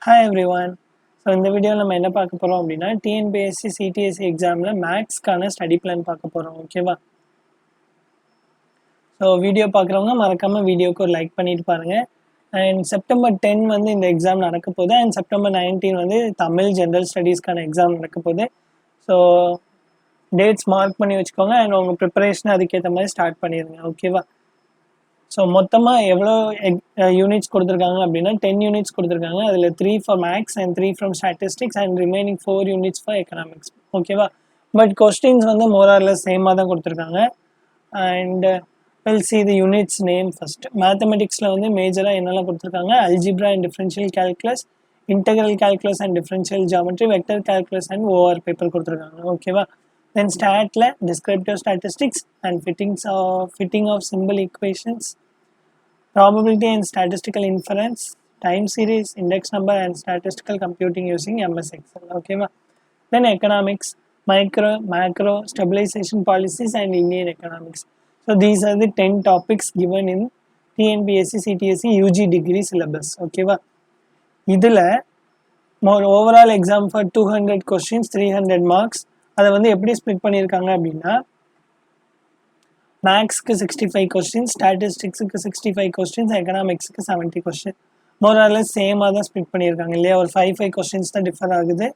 Hi everyone. So இந்த வீடியோவில் நம்ம என்ன பார்க்க போகிறோம் அப்படின்னா டிஎன்பிஎஸ்சி சிடிஎஸ்சி எக்ஸாமில் மேக்ஸ்க்கான ஸ்டடி பிளான் பார்க்க போகிறோம். ஓகேவா? ஸோ வீடியோ பார்க்குறவங்க மறக்காமல் வீடியோக்கு ஒரு லைக் பண்ணிட்டு பாருங்கள். அண்ட் September 10 வந்து இந்த எக்ஸாம் நடக்க போகுது. அண்ட் September 19 வந்து தமிழ் ஜென்ரல் ஸ்டடீஸ்க்கான எக்ஸாம் நடக்க போகுது. ஸோ டேட்ஸ் மார்க் பண்ணி வச்சுக்கோங்க. அண்ட் உங்கள் ப்ரிப்பரேஷனை அதுக்கேற்ற மாதிரி ஸ்டார்ட் பண்ணிடுங்க. ஓகேவா? ஸோ மொத்தமாக எவ்வளோ யூனிட்ஸ் கொடுத்துருக்காங்க அப்படின்னா 10 யூனிட்ஸ் கொடுத்துருக்காங்க. அதில் 3 for maths and 3 from statistics and remaining 4 units for economics. ஓகேவா? பட் கொஸ்டின்ஸ் வந்து மோரார்லெஸ் சேமாக தான் கொடுத்துருக்காங்க. And will see the units name first. மேத்தமெட்டிக்ஸில் வந்து மேஜராக என்னெல்லாம் கொடுத்துருக்காங்க: algebra and differential calculus, integral calculus and differential geometry, vector calculus and OR paper கொடுத்துருக்காங்க. ஓகேவா? தென் ஸ்டாட்டில் descriptive statistics and fitting of simple equations, probability and statistical inference, time series, index number and statistical computing using MS Excel. Okay ma? Then economics, micro, macro, stabilization policies and Indian economics. So these are the 10 topics given in TNPSC CTSE UG degree syllabus. Okay ma? இதில் overall exam for 200 questions 300 marks. அதை வந்து எப்படி split பண்ணியிருக்காங்க அப்படின்னா மேக்ஸ்க்கு 65 questions, ஸ்டாட்டிஸ்டிக்ஸுக்கு 65 questions, எக்கனாமிக்ஸுக்கு 70 question. மோரார்லெஸ் சேமாக தான் split பண்ணியிருக்காங்க இல்லையா? ஒரு 5 கொஸ்டின்ஸ் தான் டிஃபர் ஆகுது.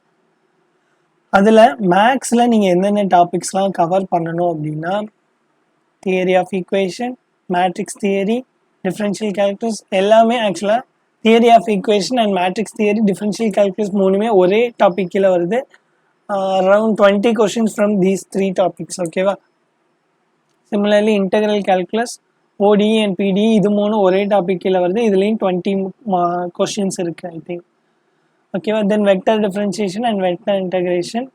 அதில் மேக்ஸில் நீங்கள் என்னென்ன டாபிக்ஸ்லாம் கவர் பண்ணணும் அப்படின்னா theory of equation, matrix theory, differential calculus எல்லாமே. ஆக்சுவலாக theory of equation and matrix theory, differential calculus மூணுமே ஒரே டாபிக் கீழே வருது. Around 20 questions from these 3 topics. ஓகேவா? Similarly integral calculus, ODE and PDE இது மூணும் ஒரே டாபிக் கீழே வருது. இதுலேயும் 20 கொஸ்டின்ஸ் இருக்குது ஐ திங்க். ஓகேவா? Then vector differentiation and vector integration,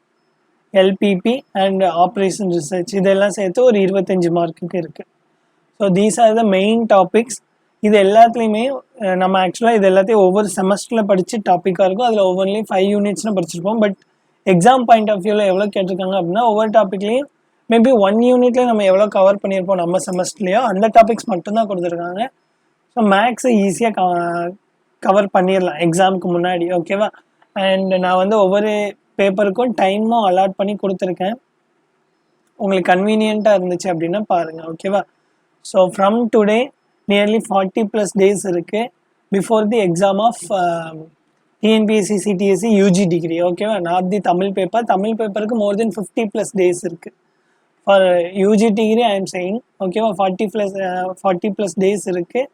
LPP and operation research இதெல்லாம் சேர்த்து ஒரு 25 மார்க்குக்கு இருக்குது. So these are the main topics. இது எல்லாத்துலேயுமே நம்ம ஆக்சுவலாக இது எல்லாத்தையும் ஒவ்வொரு செமஸ்டரில் படித்து டாப்பிக்காக இருக்கும். அதில் ஒவ்வொன்றிலையும் 5 யூனிட்ஸ்னு படிச்சிருப்போம். பட் எக்ஸாம் பாயிண்ட் ஆஃப் வியூவில் எவ்வளோ கேட்டிருக்காங்க அப்படின்னா ஒவ்வொரு டாப்பிக்லேயும் மேபி 1 யூனிட்ல நம்ம எவ்வளோ கவர் பண்ணியிருப்போம் நம்ம செமஸ்டர்லையோ அந்த டாபிக்ஸ் மட்டும்தான் கொடுத்துருக்காங்க. ஸோ மேக்ஸை ஈஸியாக கவர் பண்ணிடலாம் எக்ஸாமுக்கு முன்னாடி. ஓகேவா? அண்ட் நான் வந்து ஒவ்வொரு பேப்பருக்கும் டைமும் அலாட் பண்ணி கொடுத்துருக்கேன். உங்களுக்கு கன்வீனியண்ட்டாக இருந்துச்சு அப்படின்னா பாருங்கள். ஓகேவா? So from today nearly 40+ days இருக்குது before the exam of TNPSC CDSC UG degree. ஓகேவா? Not the Tamil paper. Tamil பேப்பருக்கு மோர் தென் 50+ டேஸ் இருக்குது. For UG degree I am saying. ஓகேவா? 40+ டேஸ் இருக்குது.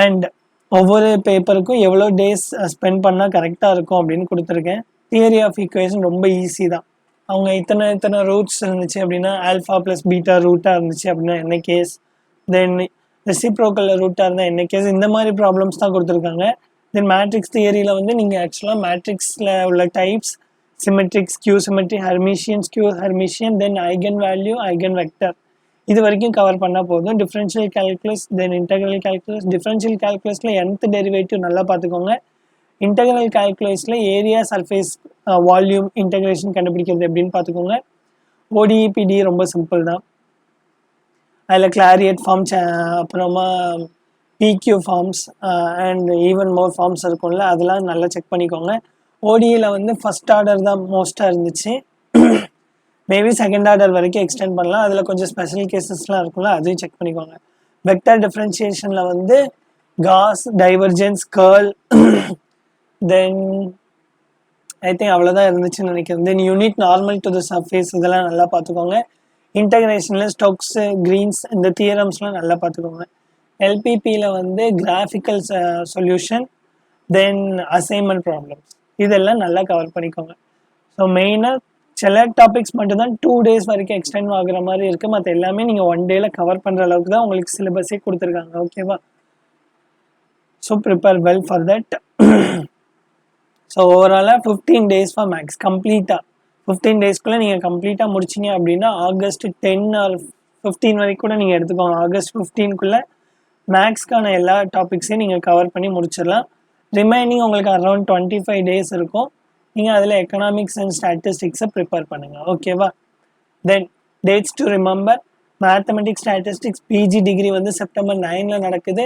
அண்ட் ஒவ்வொரு பேப்பருக்கும் எவ்வளோ டேஸ் ஸ்பெண்ட் பண்ணால் கரெக்டாக இருக்கும் அப்படின்னு கொடுத்துருக்கேன். தியரி ஆஃப் ஈக்குவேஷன் ரொம்ப ஈஸி தான். அவங்க இத்தனை ரூட்ஸ் இருந்துச்சு அப்படின்னா ஆல்ஃபா ப்ளஸ் பீட்டா ரூட்டாக இருந்துச்சு அப்படின்னா என்ன கேஸ், தென் ரெசிப்ரோக்கல் ரூட்டாக இருந்தால் என்ன கேஸ், இந்த மாதிரி ப்ராப்ளம்ஸ் தான் கொடுத்துருக்காங்க. தென் மேட்ரிக்ஸ் தியரியில் வந்து நீங்கள் ஆக்சுவலாக மேட்ரிக்ஸில் உள்ள டைப்ஸ், சிமெட்ரிக்ஸ், கியூ சிமெட்ரி, ஹெர்மிஷியன், ஸ்கியூ ஹெர்மிஷியன், தென் ஐகன் வேல்யூ, ஐகன் வெக்டர் இது வரைக்கும் கவர் பண்ணால் போதும். டிஃப்ரென்ஷியல் கால்குலஸ், தென் இன்டெக்ரல் கால்குலஸ். டிஃப்ரென்ஷியல் கால்குலஸில் nth டெரிவேட்டிவ் நல்லா பார்த்துக்கோங்க. இன்டெக்ரல் கால்குலஸில் ஏரியா, சர்ஃபேஸ், வால்யூம் இன்டெகிரேஷன் கண்டுபிடிக்கிறது எப்படின்னு பார்த்துக்கோங்க. ஓடிஇ பிடிஇ ரொம்ப சிம்பிள் தான். அதில் கிளாரியட் ஃபார்ம், அப்புறமா PQ forms and even more forms இருக்கும்ல, அதெல்லாம் நல்லா செக் பண்ணிக்கோங்க. ஓடியில் வந்து ஃபஸ்ட் ஆர்டர் தான் மோஸ்ட்டாக இருந்துச்சு. மேபி செகண்ட் ஆர்டர் வரைக்கும் எக்ஸ்டெண்ட் பண்ணலாம். அதில் கொஞ்சம் ஸ்பெஷல் கேசஸ்லாம் இருக்கும்ல, அதையும் செக் பண்ணிக்கோங்க. வெக்டர் டிஃப்ரென்சியேஷனில் வந்து Gauss, divergence, curl, then I think அவ்வளோதான் இருந்துச்சுன்னு நினைக்கிறேன். Then unit, normal to the surface இதெல்லாம் நல்லா பார்த்துக்கோங்க. இன்டகிரேஷனில் ஸ்டோக்ஸ், கிரீன்ஸ் இந்த தியரம்ஸ்லாம் நல்லா பார்த்துக்கோங்க. எல்பிபியில் வந்து கிராஃபிக்கல் சொல்யூஷன், தென் அசைன்மெண்ட் ப்ராப்ளம்ஸ் இதெல்லாம் நல்லா கவர் பண்ணிக்கோங்க. ஸோ மெயினாக சில டாபிக்ஸ் மட்டும்தான் 2 டேஸ் வரைக்கும் எக்ஸ்டெண்ட் ஆகுற மாதிரி இருக்குது. மற்ற எல்லாமே நீங்கள் 1 டேல கவர் பண்ணுற அளவுக்கு தான் உங்களுக்கு சிலபஸே கொடுத்துருக்காங்க. ஓகேவா? So prepare well for that. So ஓவராலாக 15 டேஸ் ஃபார் மேக்ஸ் கம்ப்ளீட்டாக 15 டேஸ்க்குள்ளே நீங்கள் கம்ப்ளீட்டாக முடிச்சிங்க அப்படின்னா August 10 ஆர் 15 வரைக்கும் கூட நீங்கள் எடுத்துக்கோங்க. August 15க்குள்ளே மேக்ஸ்க்கான எல்லா டாபிக்ஸையும் நீங்கள் கவர் பண்ணி முடிச்சிடலாம். ரிமைனிங் உங்களுக்கு அரௌண்ட் 25 டேஸ் இருக்கும். நீங்கள் அதில் எக்கனாமிக்ஸ் அண்ட் ஸ்டாட்டிஸ்டிக்ஸை ப்ரிப்பேர் பண்ணுங்கள். ஓகேவா? Then dates to remember: mathematics statistics PG degree வந்து September 9 நடக்குது.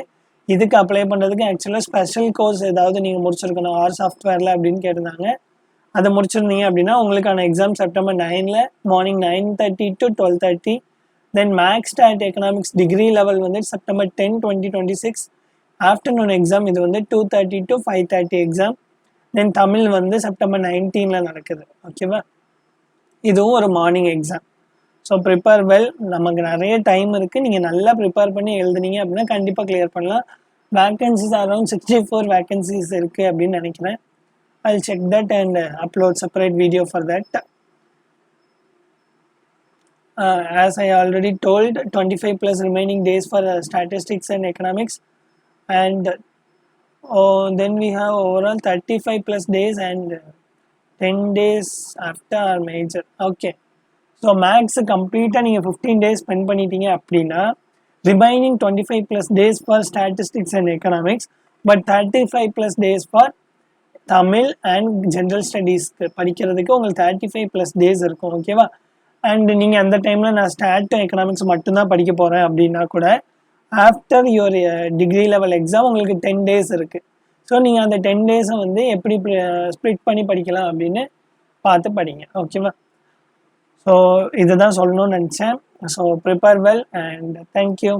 இதுக்கு அப்ளை பண்ணுறதுக்கு ஆக்சுவலாக ஸ்பெஷல் கோர்ஸ் ஏதாவது நீங்கள் முடிச்சிருக்கணும் ஆர் சாஃப்ட்வேரில் அப்படின்னு கேட்டிருந்தாங்க. அதை முடிச்சிருந்தீங்க அப்படின்னா உங்களுக்கான exam September 9 morning 9:30 to 12:30. Then maths stat economics degree level வந்து செப்டம்பர் 10, 2026 ஆஃப்டர்நூன் எக்ஸாம். இது வந்து 2:30 to 5:30 எக்ஸாம். தென் தமிழ் வந்து செப்டம்பர் 19 நடக்குது. ஓகேவா, இதுவும் ஒரு morning exam. So prepare well, நமக்கு நிறைய டைம் இருக்குது. நீங்கள் நல்லா ப்ரிப்பேர் பண்ணி எழுதுனீங்க அப்படின்னா கண்டிப்பாக கிளியர் பண்ணலாம். வேக்கன்சிஸ் அரௌண்ட் 64 வேக்கன்சிஸ் இருக்குது அப்படின்னு நினைக்கிறேன். I'll check that and upload separate video for that. As I already told, 25 plus remaining days for statistics and economics, and then we have overall 35 plus days and 10 days after our major. Okay, so maths கம்ப்ளீட்டாக நீங்கள் 15 days spend பண்ணிட்டீங்க அப்படின்னா remaining 25 plus days for statistics and economics, but 35 plus days for Tamil and general ஸ்டடீஸ்க்கு படிக்கிறதுக்கு உங்களுக்கு 35 plus days இருக்கும். ஓகேவா, and நீங்கள் அந்த டைமில் நான் ஸ்டாட் எக்கனாமிக்ஸ் மட்டும்தான் படிக்க போகிறேன் அப்படின்னா கூட after your degree level exam உங்களுக்கு 10 days இருக்குது. ஸோ நீங்கள் அந்த 10 days வந்து எப்படி ஸ்ப்ளிட் பண்ணி படிக்கலாம் அப்படின்னு பார்த்து படிங்க. ஓகேவா, ஸோ இதை தான் சொல்லணும்னு நினச்சேன். So prepare well and thank you.